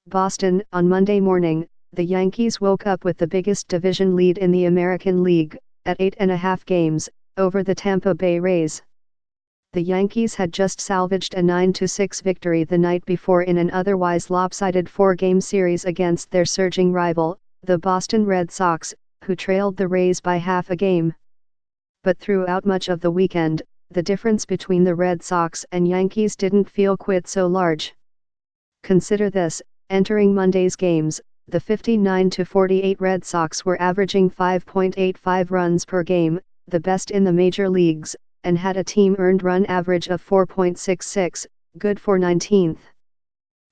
Boston. On Monday morning, the Yankees woke up with the biggest division lead in the American League, at 8.5 games, over the Tampa Bay Rays. The Yankees had just salvaged a 9-6 victory the night before in an otherwise lopsided 4-game series against their surging rival, the Boston Red Sox, who trailed the Rays by half a game. But throughout much of the weekend, the difference between the Red Sox and Yankees didn't feel quite so large. Consider this: entering Monday's games, the 59-48 Red Sox were averaging 5.85 runs per game, the best in the major leagues, and had a team earned run average of 4.66, good for 19th.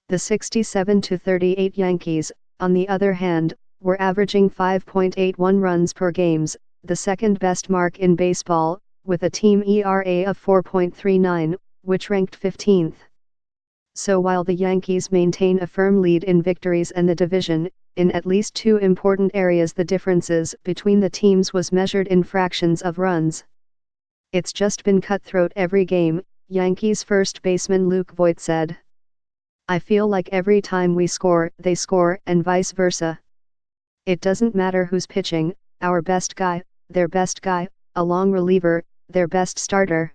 The 67-38 Yankees, on the other hand, were averaging 5.81 runs per games, the second best mark in baseball, with a team ERA of 4.39, which ranked 15th. So while the Yankees maintain a firm lead in victories and the division, in at least two important areas the differences between the teams was measured in fractions of runs. It's just been cutthroat every game, Yankees first baseman Luke Voit said. I feel like every time we score, they score, and vice versa. It doesn't matter who's pitching, our best guy, their best guy, a long reliever, their best starter.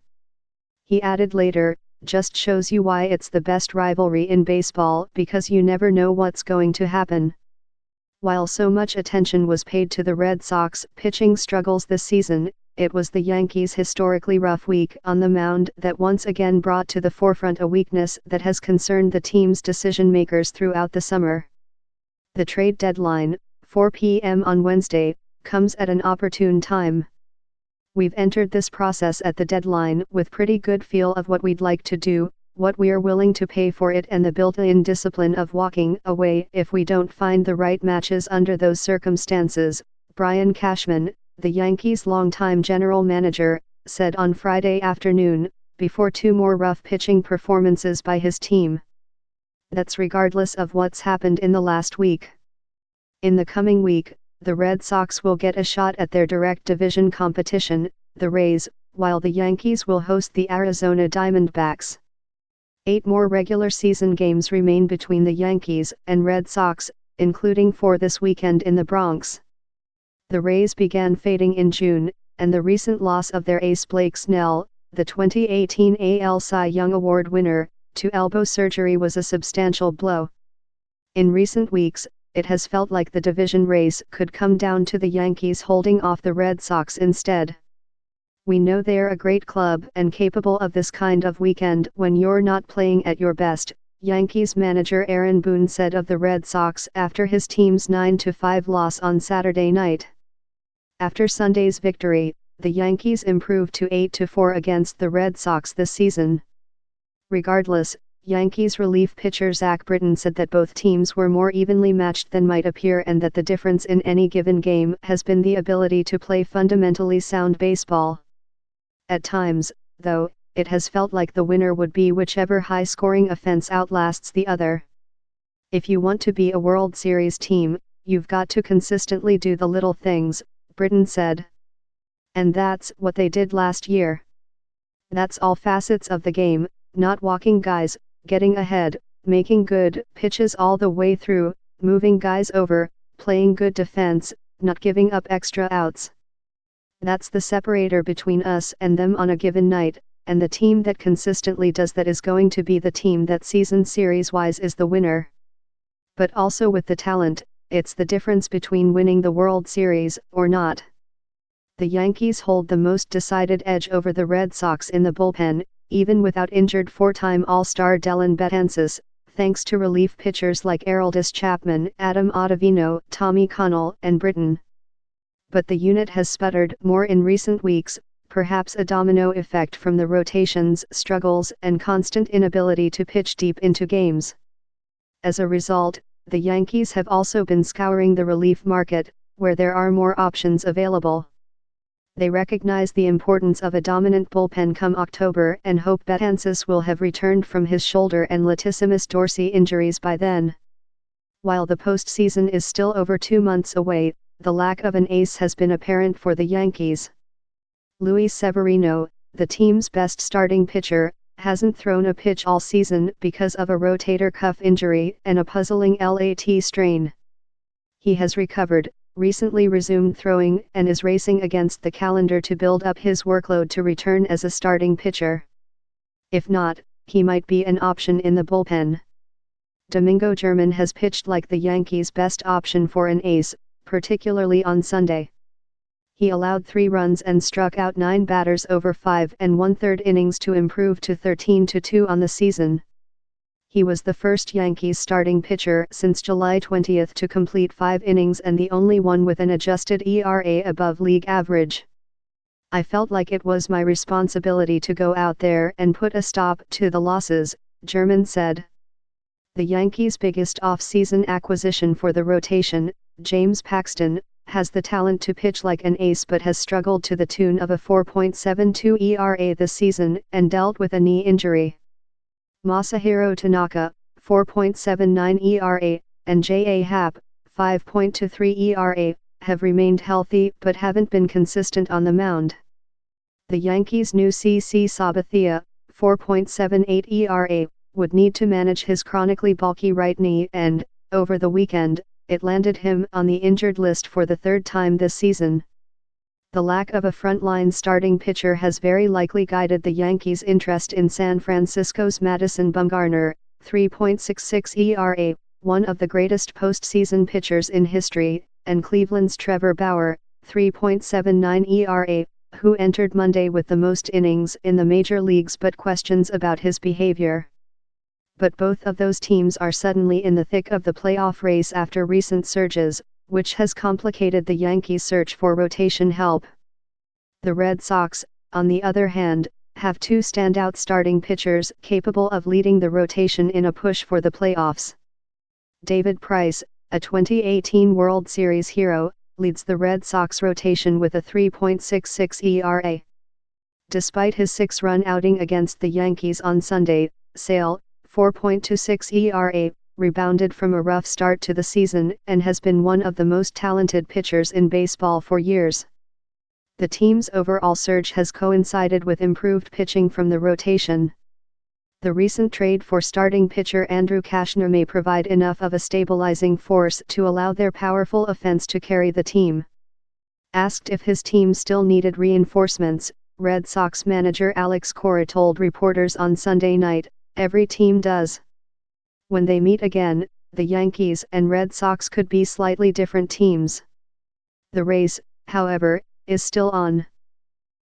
He added later, just shows you why it's the best rivalry in baseball, because you never know what's going to happen. While so much attention was paid to the Red Sox pitching struggles this season, it was the Yankees' historically rough week on the mound that once again brought to the forefront a weakness that has concerned the team's decision-makers throughout the summer. The trade deadline, 4 p.m. on Wednesday, comes at an opportune time. We've entered this process at the deadline with pretty good feel of what we'd like to do, what we're willing to pay for it, and the built-in discipline of walking away if we don't find the right matches under those circumstances, Brian Cashman, the Yankees' longtime general manager, said on Friday afternoon, before two more rough pitching performances by his team. That's regardless of what's happened in the last week. In the coming week, the Red Sox will get a shot at their direct division competition, the Rays, while the Yankees will host the Arizona Diamondbacks. 8 more regular season games remain between the Yankees and Red Sox, including 4 this weekend in the Bronx. The Rays began fading in June, and the recent loss of their ace Blake Snell, the 2018 AL Cy Young Award winner, to elbow surgery was a substantial blow. In recent weeks, it has felt like the division race could come down to the Yankees holding off the Red Sox instead. We know they're a great club and capable of this kind of weekend when you're not playing at your best, Yankees manager Aaron Boone said of the Red Sox after his team's 9-5 loss on Saturday night. After Sunday's victory, the Yankees improved to 8-4 against the Red Sox this season. Regardless, Yankees relief pitcher Zach Britton said that both teams were more evenly matched than might appear, and that the difference in any given game has been the ability to play fundamentally sound baseball. At times, though, it has felt like the winner would be whichever high-scoring offense outlasts the other. If you want to be a World Series team, you've got to consistently do the little things, Britton said. And that's what they did last year. That's all facets of the game, not walking guys, getting ahead, making good pitches all the way through, moving guys over, playing good defense, not giving up extra outs. That's the separator between us and them on a given night, and the team that consistently does that is going to be the team that season series-wise is the winner. But also with the talent, it's the difference between winning the World Series or not. The Yankees hold the most decided edge over the Red Sox in the bullpen, even without injured 4-time All-Star Dellin Betances, thanks to relief pitchers like Aroldis Chapman, Adam Ottavino, Tommy Connell, and Britton. But the unit has sputtered more in recent weeks, perhaps a domino effect from the rotation's struggles and constant inability to pitch deep into games. As a result, the Yankees have also been scouring the relief market, where there are more options available. They recognize the importance of a dominant bullpen come October and hope Betances will have returned from his shoulder and latissimus dorsi injuries by then. While the postseason is still over 2 months away, the lack of an ace has been apparent for the Yankees. Luis Severino, the team's best starting pitcher, hasn't thrown a pitch all season because of a rotator cuff injury and a puzzling LAT strain. He has recovered, recently resumed throwing and is racing against the calendar to build up his workload to return as a starting pitcher. If not, he might be an option in the bullpen. Domingo German has pitched like the Yankees' best option for an ace, particularly on Sunday. He allowed 3 runs and struck out 9 batters over 5 1/3 innings to improve to 13-2 on the season. He was the first Yankees starting pitcher since July 20 to complete 5 innings and the only one with an adjusted ERA above league average. "I felt like it was my responsibility to go out there and put a stop to the losses," German said. The Yankees' biggest off-season acquisition for the rotation, James Paxton, has the talent to pitch like an ace but has struggled to the tune of a 4.72 ERA this season and dealt with a knee injury. Masahiro Tanaka, 4.79 ERA, and J.A. Happ, 5.23 ERA, have remained healthy but haven't been consistent on the mound. The Yankees' new CC Sabathia, 4.78 ERA, would need to manage his chronically bulky right knee and, over the weekend, it landed him on the injured list for the 3rd time this season. The lack of a frontline starting pitcher has very likely guided the Yankees' interest in San Francisco's Madison Bumgarner, 3.66 ERA, one of the greatest postseason pitchers in history, and Cleveland's Trevor Bauer, 3.79 ERA, who entered Monday with the most innings in the major leagues but questions about his behavior. But both of those teams are suddenly in the thick of the playoff race after recent surges, which has complicated the Yankees' search for rotation help. The Red Sox, on the other hand, have 2 standout starting pitchers capable of leading the rotation in a push for the playoffs. David Price, a 2018 World Series hero, leads the Red Sox rotation with a 3.66 ERA. Despite his 6-run outing against the Yankees on Sunday, Sale, 4.26 ERA, rebounded from a rough start to the season and has been one of the most talented pitchers in baseball for years. The team's overall surge has coincided with improved pitching from the rotation. The recent trade for starting pitcher Andrew Cashner may provide enough of a stabilizing force to allow their powerful offense to carry the team. Asked if his team still needed reinforcements, Red Sox manager Alex Cora told reporters on Sunday night, "Every team does." When they meet again, the Yankees and Red Sox could be slightly different teams. The race, however, is still on.